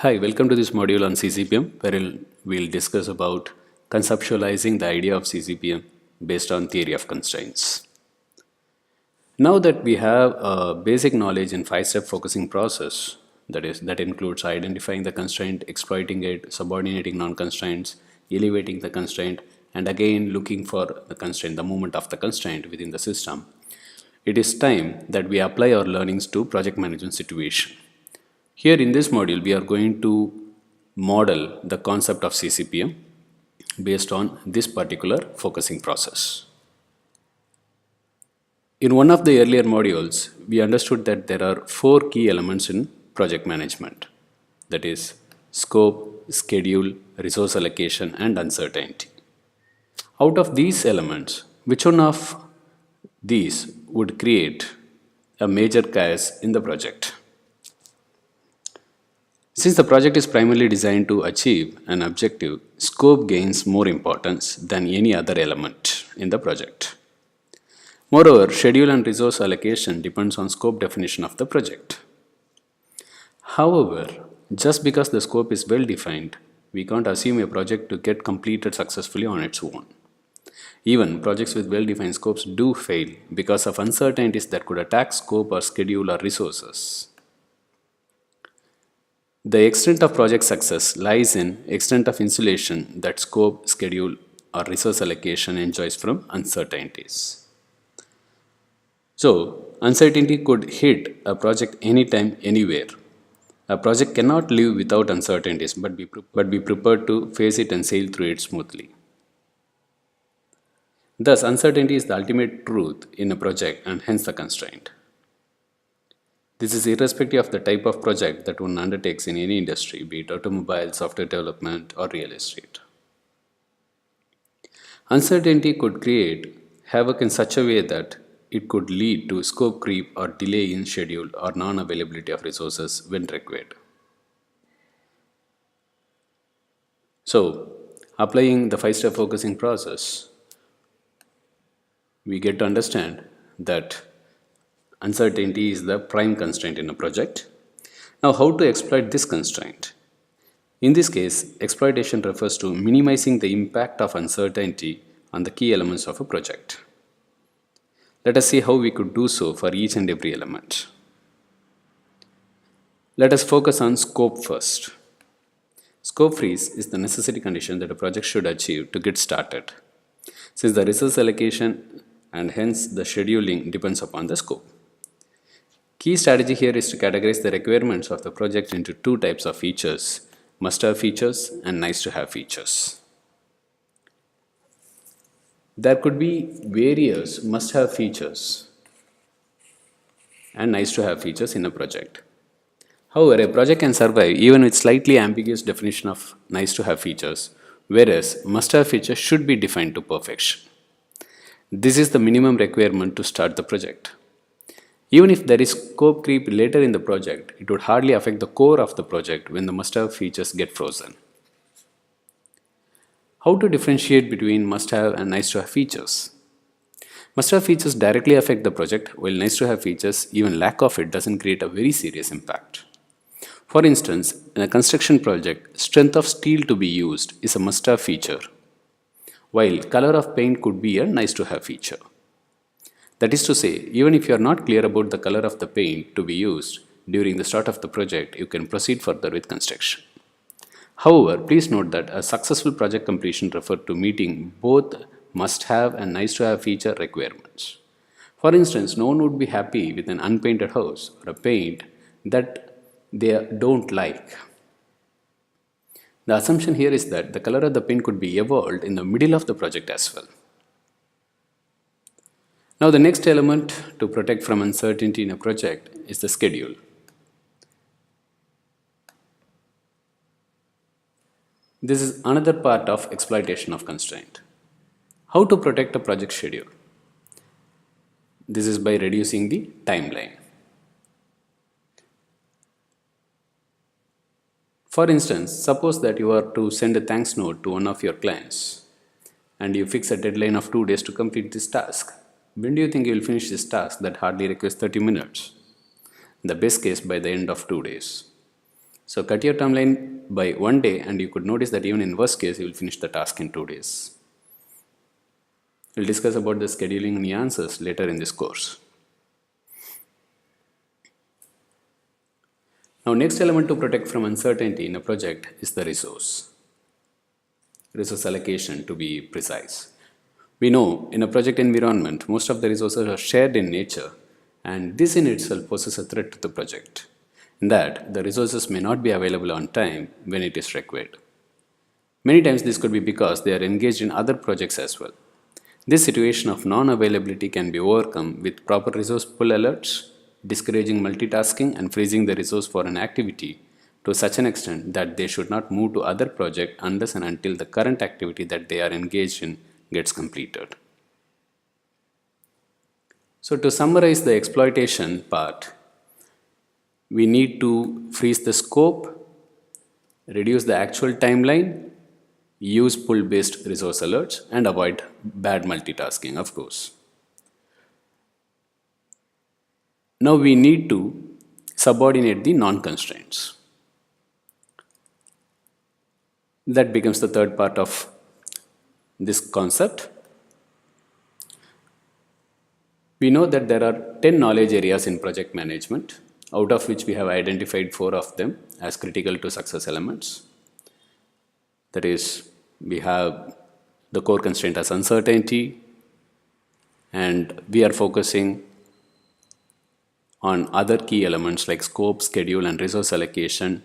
Hi, welcome to this module on CCPM, where we'll discuss about conceptualizing the idea of CCPM based on theory of constraints. Now that we have a basic knowledge in five-step focusing process, that includes identifying the constraint, exploiting it, subordinating non-constraints, elevating the constraint, and again looking for the constraint, the movement of the constraint within the system. It is time that we apply our learnings to project management situation. Here in this module, we are going to model the concept of CCPM based on this particular focusing process. In one of the earlier modules, we understood that there are four key elements in project management, that is scope, schedule, resource allocation, and uncertainty. Out of these elements, which one of these would create a major chaos in the project? Since the project is primarily designed to achieve an objective, scope gains more importance than any other element in the project. Moreover, schedule and resource allocation depends on scope definition of the project. However, just because the scope is well defined, we can't assume a project to get completed successfully on its own. Even projects with well-defined scopes do fail because of uncertainties that could attack scope or schedule or resources. The extent of project success lies in extent of insulation that scope, schedule, or resource allocation enjoys from uncertainties. So, uncertainty could hit a project anytime, anywhere. A project cannot live without uncertainties but be prepared to face it and sail through it smoothly. Thus, uncertainty is the ultimate truth in a project and hence the constraint. This is irrespective of the type of project that one undertakes in any industry, be it automobile, software development, or real estate. Uncertainty could create havoc in such a way that it could lead to scope creep or delay in schedule or non-availability of resources when required. So, applying the five-step focusing process, we get to understand that uncertainty is the prime constraint in a project. Now, how to exploit this constraint? In this case, exploitation refers to minimizing the impact of uncertainty on the key elements of a project. Let us see how we could do so for each and every element. Let us focus on scope first. Scope freeze is the necessary condition that a project should achieve to get started, since the resource allocation and hence the scheduling depends upon the scope. Key strategy here is to categorize the requirements of the project into two types of features, must-have features and nice-to-have features. There could be various must-have features and nice-to-have features in a project. However, a project can survive even with slightly ambiguous definition of nice-to-have features, whereas must-have features should be defined to perfection. This is the minimum requirement to start the project. Even if there is scope creep later in the project, it would hardly affect the core of the project when the must-have features get frozen. How to differentiate between must-have and nice-to-have features? Must-have features directly affect the project, while nice-to-have features, even lack of it, doesn't create a very serious impact. For instance, in a construction project, strength of steel to be used is a must-have feature, while color of paint could be a nice-to-have feature. That is to say, even if you are not clear about the color of the paint to be used during the start of the project, you can proceed further with construction. However, please note that a successful project completion refers to meeting both must-have and nice-to-have feature requirements. For instance, no one would be happy with an unpainted house or a paint that they don't like. The assumption here is that the color of the paint could be evolved in the middle of the project as well. Now, the next element to protect from uncertainty in a project is the schedule. This is another part of exploitation of constraint. How to protect a project schedule? This is by reducing the timeline. For instance, suppose that you are to send a thanks note to one of your clients and you fix a deadline of 2 days to complete this task. When do you think you will finish this task that hardly requires 30 minutes? In the best case, by the end of 2 days. So cut your timeline by 1 day and you could notice that even in worst case, you will finish the task in 2 days. We'll discuss about the scheduling nuances later in this course. Now, next element to protect from uncertainty in a project is the resource allocation to be precise. We know in a project environment, most of the resources are shared in nature, and this in itself poses a threat to the project, in that the resources may not be available on time when it is required. Many times this could be because they are engaged in other projects as well. This situation of non-availability can be overcome with proper resource pull alerts, discouraging multitasking and freezing the resource for an activity to such an extent that they should not move to other project unless and until the current activity that they are engaged in gets completed. So to summarize the exploitation part, we need to freeze the scope, reduce the actual timeline, use pull-based resource alerts, and avoid bad multitasking, of course. Now we need to subordinate the non-constraints. That becomes the third part of this concept. We know that there are 10 knowledge areas in project management, out of which we have identified 4 of them as critical to success elements. That is, we have the core constraint as uncertainty, and we are focusing on other key elements like scope, schedule, and resource allocation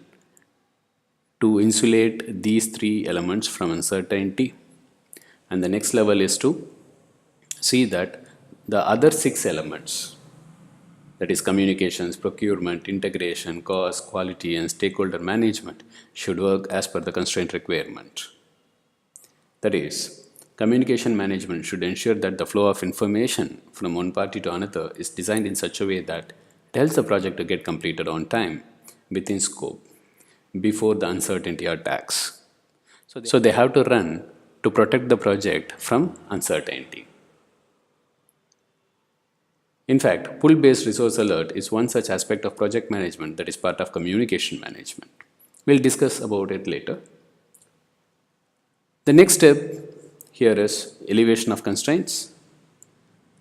to insulate these 3 elements from uncertainty. And the next level is to see that the other 6 elements, that is communications, procurement, integration, cost, quality, and stakeholder management, should work as per the constraint requirement. That is, communication management should ensure that the flow of information from one party to another is designed in such a way that it helps the project to get completed on time within scope before the uncertainty attacks. So they have to run to protect the project from uncertainty. In fact, pull-based resource alert is one such aspect of project management that is part of communication management. We'll discuss about it later. The next step here is elevation of constraints.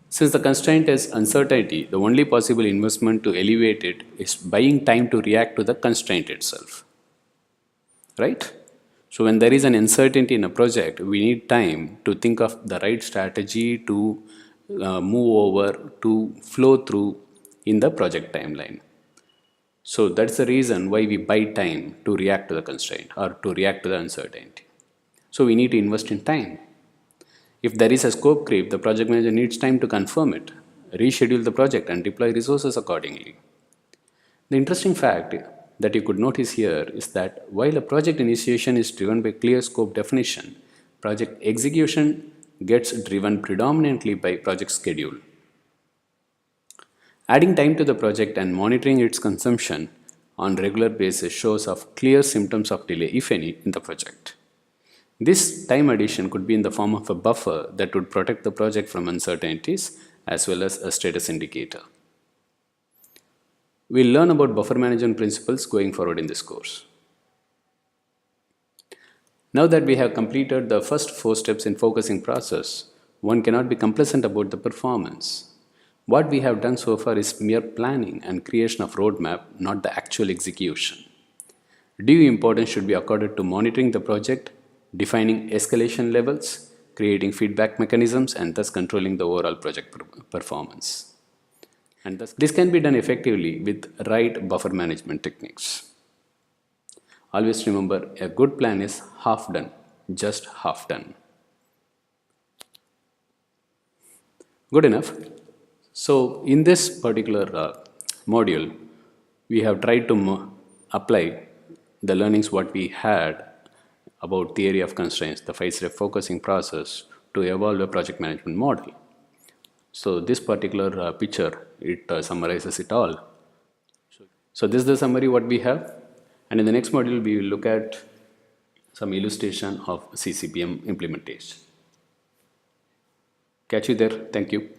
Since the constraint is uncertainty, the only possible investment to elevate it is buying time to react to the constraint itself. Right? So when there is an uncertainty in a project, we need time to think of the right strategy to move over, to flow through in the project timeline. So that's the reason why we buy time to react to the constraint or to react to the uncertainty. So we need to invest in time. If there is a scope creep, the project manager needs time to confirm it, reschedule the project, and deploy resources accordingly. The interesting fact that you could notice here is that while a project initiation is driven by clear scope definition, project execution gets driven predominantly by project schedule. Adding time to the project and monitoring its consumption on regular basis shows of clear symptoms of delay, if any, in the project. This time addition could be in the form of a buffer that would protect the project from uncertainties as well as a status indicator. We'll learn about buffer management principles going forward in this course. Now that we have completed the first 4 steps in focusing process, one cannot be complacent about the performance. What we have done so far is mere planning and creation of roadmap, not the actual execution. Due importance should be accorded to monitoring the project, defining escalation levels, creating feedback mechanisms, and thus controlling the overall project performance. And thus, this can be done effectively with right buffer management techniques. Always remember, a good plan is half done, just half done. Good enough. So in this particular module, we have tried to apply the learnings what we had about theory of constraints, the 5-step focusing process, to evolve a project management model. So this particular picture, it summarizes it all. So this is the summary what we have, and in the next module we will look at some illustration of CCPM implementation. Catch you there. Thank you.